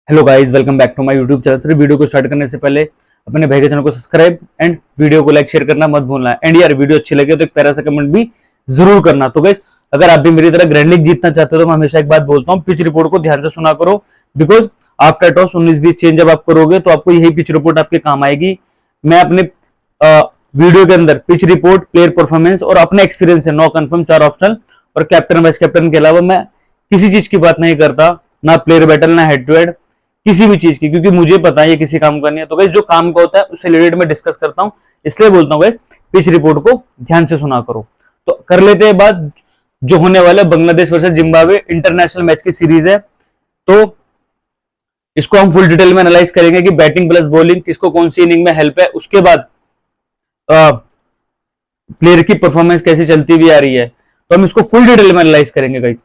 Hello guys, welcome back to my YouTube channel. Sir, video को start करने से पहले अपने भाई के चैनल को सब्सक्राइब एंड वीडियो को लाइक शेयर करना मत भूलना। एंड यार, वीडियो अच्छी लगे तो एक प्यारा सा कमेंट भी जरूर करना। तो गाइस, अगर आप भी मेरी तरह ग्रैंड लीग जीतना चाहते हो तो मैं हमेशा एक बात बोलता हूँ, पिच रिपोर्ट को ध्यान से सुना करो। बिकॉज आफ्टर टॉस 19-20 चेंज जब आप करोगे तो आपको यही पिच रिपोर्ट आपके काम आएगी। मैं अपने वीडियो के अंदर पिच रिपोर्ट, प्लेयर परफॉर्मेंस और अपने एक्सपीरियंस है, नो कंफर्म 4 ऑप्शनल और कैप्टन वाइस कैप्टन के अलावा मैं किसी चीज की बात नहीं करता, ना प्लेयर बैटल ना हेड टू हेड किसी भी चीज की, क्योंकि मुझे पता है ये किसी काम का नहीं है। तो गाइस, जो काम का होता है उससे रिलेटेड मैं डिस्कस करता हूं, इसलिए बोलता हूं गाइस पिच रिपोर्ट को ध्यान से सुना करो। तो कर लेते हैं बात जो होने वाला Bangladesh versus Zimbabwe international match की सीरीज है। तो इसको हम फुल डिटेल में एनालाइज करेंगे कि बैटिंग प्लस बॉलिंग किसको कौन सी इनिंग में हेल्प है, उसके बाद प्लेयर की परफॉर्मेंस कैसी चलती हुई आ रही है, तो हम इसको फुल डिटेल में एनालाइज करेंगे गाइस।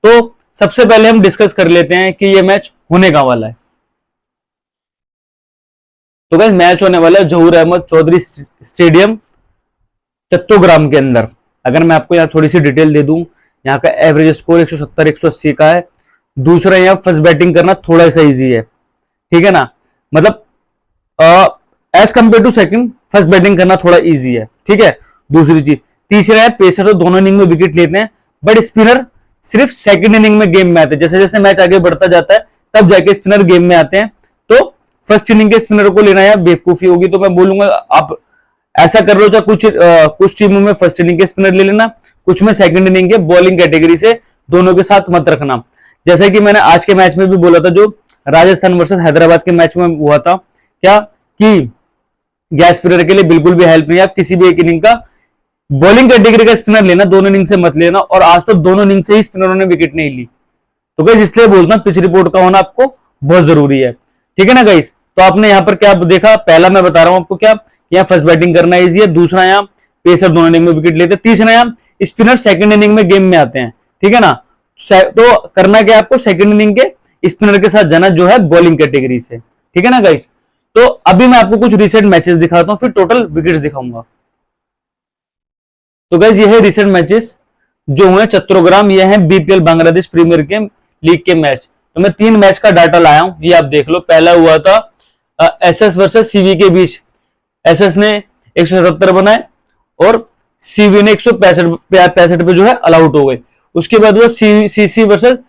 तो सबसे पहले हम डिस्कस कर लेते हैं कि ये मैच होने का वाला है। तो गाइस, मैच होने वाला है जहूर अहमद चौधरी स्टेडियम चट्टोग्राम के अंदर। अगर मैं आपको यहाँ थोड़ी सी डिटेल दे दूं, यहाँ का एवरेज स्कोर 170-180 का है। दूसरा, यहाँ फर्स्ट बैटिंग करना थोड़ा सा इजी है, ठीक है ना, मतलब as compare to second first batting करना थोड़ा इजी है, ठीक है। दूसरी चीज, तीसरा है पेसर तो दोनों इनिंग में विकेट लेते हैं, बट स्पिनर सिर्फ सेकंड इनिंग में गेम में आते हैं। जैसे जैसे मैच आगे बढ़ता जाता है तब जाके स्पिनर गेम में आते हैं। तो फर्स्ट इनिंग के स्पिनर को लेना यार बेवकूफी होगी। तो मैं बोलूंगा आप ऐसा कर लो, कुछ टीमों में फर्स्ट इनिंग के स्पिनर ले लेना, कुछ में सेकंड इनिंग के बॉलिंग कैटेगरी से, दोनों के साथ मत रखना। जैसे कि मैंने आज के मैच में भी बोला था, जो राजस्थान वर्सेस हैदराबाद के मैच में हुआ था, क्या कि गैस स्पिनर के लिए बिल्कुल भी हेल्प नहीं है। आप किसी भी एक इनिंग का बॉलिंग कैटेगरी का स्पिनर लेना, दोनों इनिंग से मत लेना। और आज तो दोनों इनिंग से ही स्पिनरों ने विकेट नहीं ली। तो गाइस, इसलिए बोलता हूं पिच रिपोर्ट का होना आपको बहुत जरूरी है, ठीक है ना गाइस। तो आपने यहाँ पर क्या देखा, पहला मैं बता रहा हूं आपको क्या, यहाँ फर्स्ट बैटिंग करना इजी है। दूसरा, यहाँ पेसर दोनों इनिंग में विकेट लेते हैं। तीसरा, यहाँ स्पिनर सेकंड इनिंग में गेम में आते हैं, ठीक है ना। तो करना क्या आपको, सेकंड इनिंग के स्पिनर के साथ जाना जो है बॉलिंग कैटेगरी से, ठीक है ना गाइस। तो अभी मैं आपको कुछ रिसेंट मैचेस दिखाता हूं, फिर टोटल विकेट्स दिखाऊंगा। तो गाइस, ये है रिसेंट मैचेस जो हुए चट्टोग्राम, ये है बीपीएल बांग्लादेश प्रीमियर के लीग के मैच। तो मैं 3 मैच का डाटा लाया हूं, ये आप देख लो। पहला हुआ था एसएस वर्सेस सीवी के बीच। एसएस ने 177 बनाए और सीवी ने 165 पे जो है ऑलआउट हो गए। उसके बाद हुआ सीसी वर्सेस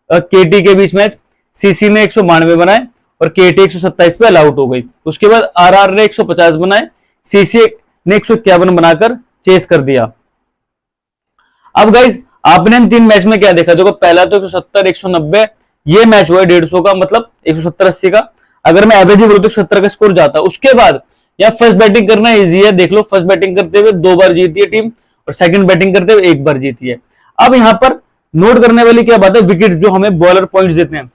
केटी के बीच मैच। सीसी ने 192 बनाए और केटी 127 पे ऑलआउट हो गई। उसके बाद आरआर ने 150 बनाए, सीसी ने 151 बनाकर चेस कर दिया। अब गाइस, आपने इन 3 मैच में क्या देखा, देखो पहला तो 170 190 ये मैच हुआ 150 का, मतलब 170-80 का। अगर मैं एवरेज बोलूं तो 70 का स्कोर जाता। उसके बाद यहाँ फर्स्ट बैटिंग करना इजी है, देख लो फर्स्ट बैटिंग करते हुए 2 बार जीती है टीम और सेकंड बैटिंग करते हुए 1 बार जीती है। अब यहाँ पर नोट करने वाली क्या बात है, विकेट जो हमें बॉलर पॉइंट्स देते हैं।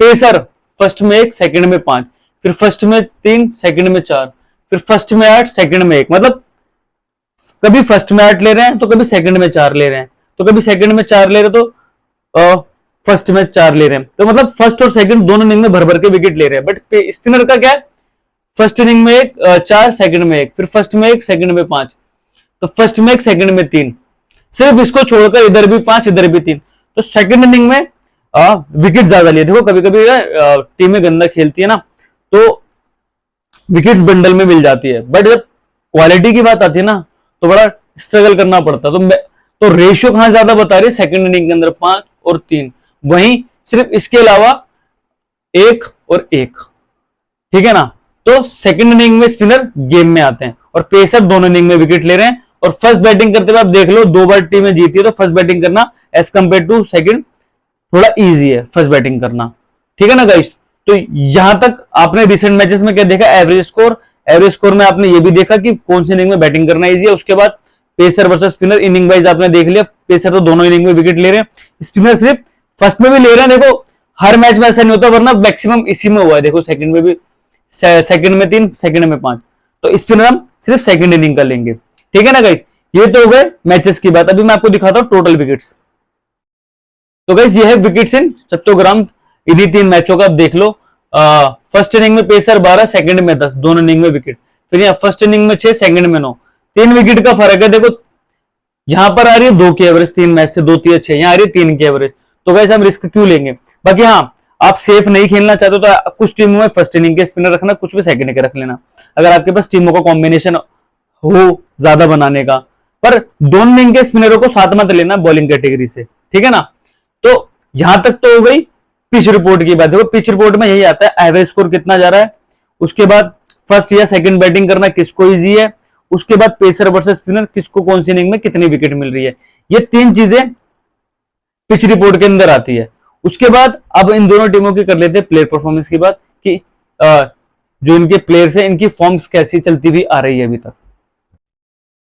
पेसर फर्स्ट में 1, सेकंड में 5, फिर फर्स्ट में 3, सेकंड में 4, फिर फर्स्ट में 8, सेकंड में 1, मतलब कभी फर्स्ट में 8 ले रहे हैं तो कभी सेकंड में 4 ले रहे हैं, तो कभी सेकंड में 4 ले रहे तो फर्स्ट में 4 ले रहे हैं। तो मतलब फर्स्ट और सेकंड दोनों इनिंग में भर भर के विकेट ले रहे हैं। बट स्पिनर का क्या है, फर्स्ट इनिंग में 1, 4, सेकंड में 1, फिर फर्स्ट में 1, सेकंड में 5, तो फर्स्ट में 1, सेकंड में 3, सिर्फ इसको छोड़कर इधर भी 5 इधर भी 3। तो सेकंड इनिंग में विकेट ज्यादा लिए। देखो कभी कभी टीमें गंदा खेलती है ना, तो विकेट्स बंडल में मिल जाती है, बट जब क्वालिटी की बात आती है ना तो बड़ा स्ट्रगल करना पड़ता है। तो रेशियो कहां ज्यादा बता रही है, सेकंड इनिंग के अंदर 5 और 3, वहीं सिर्फ इसके अलावा 1 और 1, ठीक है ना। तो सेकंड इनिंग में स्पिनर गेम में आते हैं और पेसर दोनों इनिंग में विकेट ले रहे हैं। और फर्स्ट बैटिंग करते हुए आप देख लो 2 बार टीमें जीती है, तो फर्स्ट बैटिंग करना एज कंपेयर टू सेकंड थोड़ा इजी है फर्स्ट बैटिंग करना, ठीक है ना गाइस। तो यहां तक आपने रिसेंट मैचेस में क्या देखा, एवरेज स्कोर में आपने ये भी देखा कि कौन सी इनिंग में बैटिंग करना इजी है। उसके बाद pacer versus spinner inning wise आपने देख लिया, पेसर तो दोनों इनिंग में विकेट ले रहे हैं, स्पिनर सिर्फ फर्स्ट में भी ले रहे हैं। देखो हर मैच में ऐसा नहीं होता, वरना मैक्सिमम इसी में हुआ है। देखो सेकंड में भी, सेकंड में 3, सेकंड में 5, तो स्पिनर हम सिर्फ सेकंड इनिंग का लेंगे, ठीक है ना गाइस। ये तो हो गए मैचेस की बात। अभी मैं आपको दिखाता हूं टोटल विकेट्स। तो गाइस, ये है विकेट्स इन चट्टोग्राम इन्हीं 3 मैचों का। आप देख लो, फर्स्ट इनिंग में पेसर 12, सेकंड में 10, दोनों इनिंग में विकेट। फिर यहाँ फर्स्ट इनिंग में 6, सेकंड में 9, 3 विकेट का फर्क है। देखो यहां पर आ रही है 2 की एवरेज, 3 मैच से 2 3 6, यहाँ आ रही है 3 की एवरेज। तो गाइस, हम रिस्क क्यों लेंगे। बाकी हाँ, आप सेफ नहीं खेलना चाहते तो कुछ टीमों में फर्स्ट इनिंग के स्पिनर रखना, कुछ में सेकंड के रख लेना, अगर आपके पास टीमों का कॉम्बिनेशन हो ज्यादा बनाने का। पर दोनों इनिंग के स्पिनरों को साथ मत लेना बॉलिंग कैटेगरी से, ठीक है ना। तो यहां तक तो हो गई पिच रिपोर्ट की बात। देखो पिच रिपोर्ट में यही आता है एवरेज स्कोर कितना जा रहा है, उसके बाद फर्स्ट या सेकंड बैटिंग करना किसको इजी है, उसके बाद पेसर वर्सेस स्पिनर किसको कौन सी इनिंग में कितनी विकेट मिल रही है, ये तीन चीजें पिच रिपोर्ट के अंदर आती है। उसके बाद अब इन दोनों टीमों की कर लेते हैं प्लेयर परफॉर्मेंस की बात कि जो इनके प्लेयर्स हैं इनकी फॉर्म्स कैसी चलती हुई आ रही है अभी तक।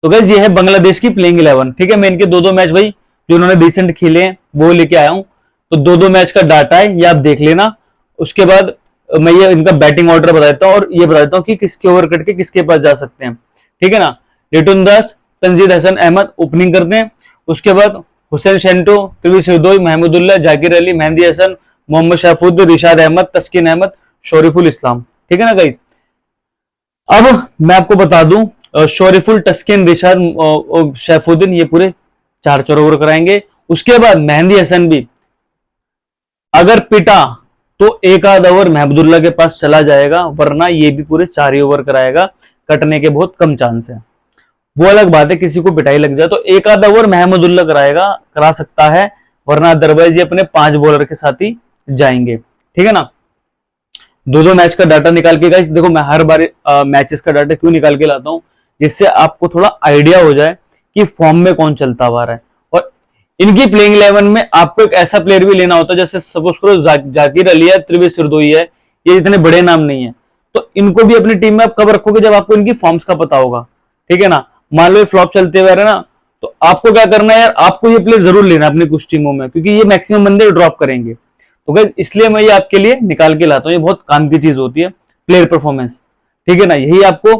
तो गाइस ये है बांग्लादेश की प्लेइंग 11, ठीक है। मैं इनके दो मैच भाई जो उन्होंने रिसेंट खेले हैं वो लेके आया हूं, तो दो मैच का डाटा है, ये आप देख लेना। उसके बाद मैं ये इनका बैटिंग ऑर्डर बताता हूं और ये बताता हूं कि किसके ओवर कट के किसके पास जा सकते हैं, ठीक है ना। लिटन दास, तंजीद हसन अहमद ओपनिंग करते हैं, उसके बाद हुसैन शेंटो, त्रिविश हृदय, महमूदुल्लाह, जाकिर अली, मेहंदी हसन, मोहम्मद शैफुद्दीन, रिशाद अहमद, तस्किन अहमद, शरीफुल इस्लाम, ठीक है ना गाइस। अब मैं आपको बता दूं शरीफुल, तस्किन, रिशाद, शैफुद्दीन ये पूरे 4 ओवर कराएंगे। उसके बाद मेहंदी हसन भी अगर पिटा तो एक आध ओवर महमूदुल्लाह के पास चला जाएगा, वरना ये भी पूरे 4 ओवर कराएगा, कटने के बहुत कम चांस है। वो अलग बात है किसी को पिटाई लग जाए तो एक आधा ओवर महमूदुल्लाह करा सकता है, वरना अदरवाइज ये अपने 5 बॉलर के साथ ही जाएंगे, ठीक है ना। दो मैच का डाटा निकाल के गाइस, देखो मैं हर बार मैचेस का डाटा क्यों निकाल के लाता हूं, जिससे आपको थोड़ा आइडिया हो जाए कि फॉर्म में कौन चलता हुआ है। और इनकी प्लेइंग 11 में आपको एक ऐसा प्लेयर भी लेना होता है, जैसे सपोज करो जाकिर अली है, त्रिविश हृदय है, ये इतने बड़े नाम नहीं है, तो इनको भी अपनी टीम में आप कब रखोगे जब आपको इनकी फॉर्म्स का पता होगा, ठीक है ना। मान लो फ्लॉप चलते हुए ना, तो आपको क्या करना है यार, आपको ये प्लेयर जरूर लेना अपनी कुछ टीमों में, क्योंकि ये मैक्सिमम बंदे ड्रॉप करेंगे। तो गाइस इसलिए मैं ये आपके लिए निकाल के लाता हूँ, ये बहुत काम की चीज होती है प्लेयर परफॉर्मेंस, ठीक है ना। यही आपको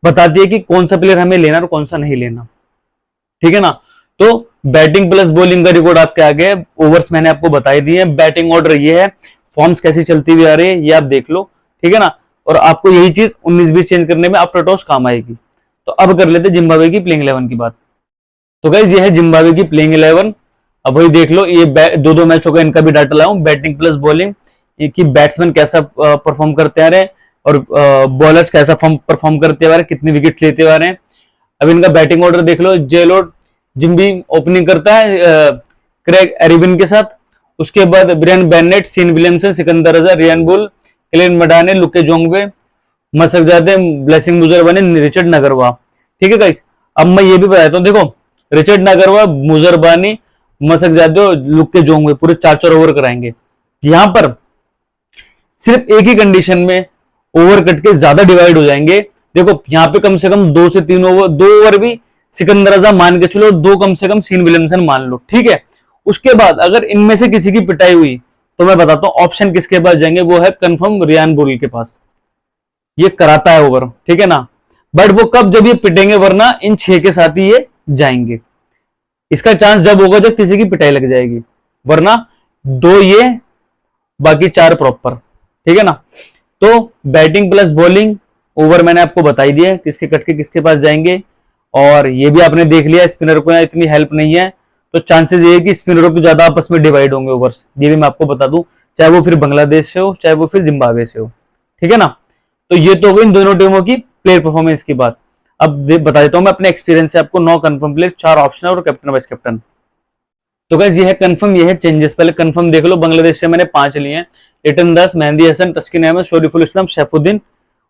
बताती है कि कौन सा प्लेयर हमें लेना और कौन सा नहीं लेना, ठीक है ना। तो बैटिंग प्लस बॉलिंग का रिकॉर्ड आपके आगे है, ओवर्स मैंने आपको बताई दिए, बैटिंग ऑर्डर ये है, फॉर्म्स कैसी चलती हुई आ रही है ये आप देख लो, ठीक है ना। और आपको यही चीज 19-20 चेंज करने में आफ्टर टॉस काम आएगी। तो अब कर लेते जिम्बाब्वे की प्लेइंग 11 की बात। तो गाइस ये है जिम्बाब्वे की प्लेइंग 11। अब वही देख लो, ये दो मैचों का इनका भी डाटा लाऊं, बैटिंग प्लस बॉलिंग कि बैट्समैन कैसा परफॉर्म करते आ रहे हैं और बॉलर्स कैसा परफॉर्म करते आ रहे हैं, कितनी विकेट लेते आ रहे हैं। अब इनका बैटिंग ऑर्डर देख लो, जेलोड जिम्बी ओपनिंग करता है क्रेग एरिविन के साथ, उसके बाद Brian Bennett, Sean Williamson, Sikandar Raza, Ryan Burl, Clive Madande, Luke Jongwe, Masakadza, Blessing Muzarabani, Richard Ngarava, ठीक है गाइस। अब मैं ये भी बताता हूँ, देखो रिचर्ड नगरवा, मुजरबानी, मसकजादे, लुके जोंगवे पूरे 4 ओवर कराएंगे। यहां पर सिर्फ एक ही कंडीशन में ओवर कट के ज्यादा डिवाइड हो जाएंगे। देखो यहाँ पे कम से कम 2 से 3 ओवर, 2 ओवर भी सिकंदर रजा मान के चलो, 2 कम से कम सीन विलियमसन मान लो, ठीक है। उसके बाद अगर इनमें से किसी की पिटाई हुई तो मैं बताता हूं ऑप्शन किसके पास जाएंगे, वो है कंफर्म रियान बुल के पास, ये कराता है ओवर, ठीक है ना। बट वो कब, जब ये पिटेंगे, वरना इन 6 के साथ ही ये जाएंगे। इसका चांस जब होगा जब किसी की पिटाई लग जाएगी, वरना 2 ये बाकी 4 प्रॉपर, ठीक है ना। तो बैटिंग प्लस बॉलिंग ओवर मैंने आपको बताई दिया किसके कट के किसके पास जाएंगे, और ये भी आपने देख लिया स्पिनर को इतनी हेल्प नहीं है, तो चांसेस ये है कि स्पिनरों के ज्यादा आपस में डिवाइड होंगे ओवर्स, ये भी मैं आपको बता दूं, चाहे वो फिर बांग्लादेश से हो चाहे वो फिर जिम्बाब्वे से हो, ठीक है ना। तो ये तो हो गई इन दोनों टीमों की प्लेयर परफॉर्मेंस की बात। अब बता देता हूं मैं अपने एक्सपीरियंस से आपको 9 कंफर्म प्लेयर, 4 ऑप्शन और कैप्टन वाइस कैप्टन। तो गाइस ये है कंफर्म, ये है चेंजेस। पहले कंफर्म देख लो, बांग्लादेश से मैंने 5 लिए हैं, लिटन दास, मेहंदी हसन, तस्किन अहमद, शरीफुल इस्लाम, शैफुद्दीन।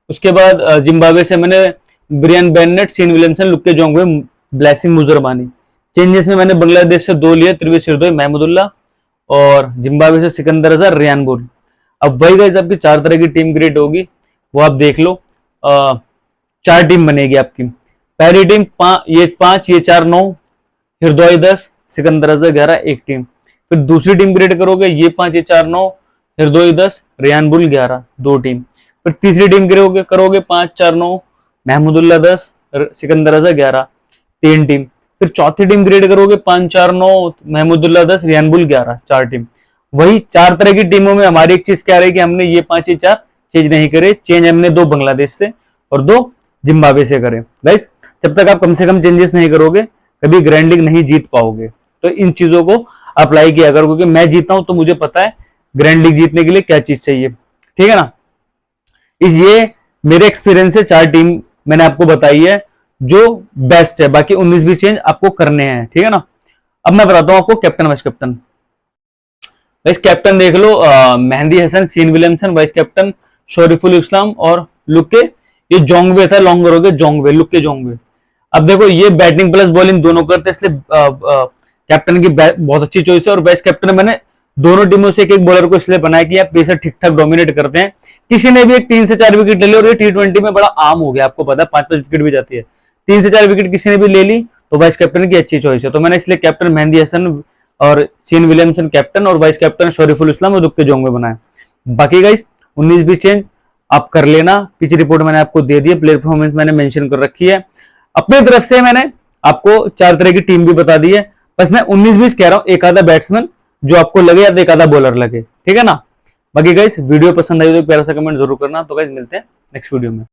उसके बाद जिम्बाब्वे से मैंने Brian Bennett, Sean Williamson, Luke Jongwe, Blessing Muzarabani. Changes में मैंने बांग्लादेश से 2 लिए, त्रिविश हृदय, महमूदुल्लाह, और जिम्बाब्वे से सिकंदर रजा, रियान बुल। अब वही गाइस आपकी 4 तरह की टीम क्रिएट होगी, वो आप देख लो। 4 टीम बनेगी आपकी। पहली टीम ये 5, ये 4, 9, हृदय 10, सिकंदर रजा 11, एक टीम। फिर दूसरी टीम क्रिएट करोगे, ये 5, ये 4, 9, हृदय 10, रियान बुल 11, 2 टीम। फिर तीसरी टीम करोगे 5, 4, 9, महमूदुल्लाह 10, सिकंदर रजा 11, 3 टीम। फिर चौथी टीम क्रिएट करोगे 5, 4, 9, महमूदुल्लाह 10, रियान बुल 11, 4 टीम। वही 4 तरह की टीमों में हमारी एक चीज क्या रही कि हमने ये 5, ये 4 चेंज नहीं करे, चेंज हमने 2 बांग्लादेश से और 2 जिम्बाब्वे से करे। गाइस जब तक आप कम से कम चेंजेस नहीं करोगे कभी ग्रैंड लीग नहीं जीत पाओगे। तो इन चीजों को अप्लाई किया करो, क्योंकि मैं जीता हूं तो मुझे पता है ग्रैंड लीग जीतने के लिए क्या चीज चाहिए, ठीक है ना। ये मेरे एक्सपीरियंस से 4 टीम मैंने आपको बताई है जो बेस्ट है, बाकी 19-20 चेंज आपको करने हैं, ठीक है ना। अब मैं बताता हूं आपको captain vice captain. Vice captain देख लो, Mehidy Hasan, Sean Williamson, vice captain Shoriful Islam और लुके, ये जोंगवे था, लॉन्गर हो गया जोंगवे, लुके जोंगवे। अब देखो ये बैटिंग प्लस बॉलिंग दोनों करते हैं, इसलिए कैप्टन की बहुत अच्छी चॉइस है। और वाइस कैप्टन मैंने दोनों टीमों से एक एक बॉलर को इसलिए बनाया कि यार पेसर ठीक ठाक डोमिनेट करते हैं, किसी ने भी एक 3 से 4 विकेट ले ली, और ये T20 में बड़ा आम हो गया, आपको पता है 5-5 विकेट भी जाती है, 3 से 4 विकेट किसी ने भी ले ली तो वाइस कैप्टन की अच्छी चॉइस है। तो मैंने इसलिए कैप्टन मेहंदी हसन और सीन विलियमसन कैप्टन, और वाइस कैप्टन शरीफुल इस्लाम और दुक्के जोंग में बनाया। बाकी गाइस 19-20 चेंज आप कर लेना। पिच रिपोर्ट मैंने आपको दे दी है, प्लेयर परफॉर्मेंस मैंने मेंशन कर रखी है, अपनी तरफ से मैंने आपको 4 तरह की टीम भी बता दी है। बस मैं 19-20 कह रहा हूं, एक आधा बैट्समैन जो आपको लगे या एक आधा बॉलर लगे, ठीक है ना। बाकी गाइस वीडियो पसंद आई तो एक प्यारा सा कमेंट जरूर करना। तो गाइस मिलते हैं नेक्स्ट वीडियो में।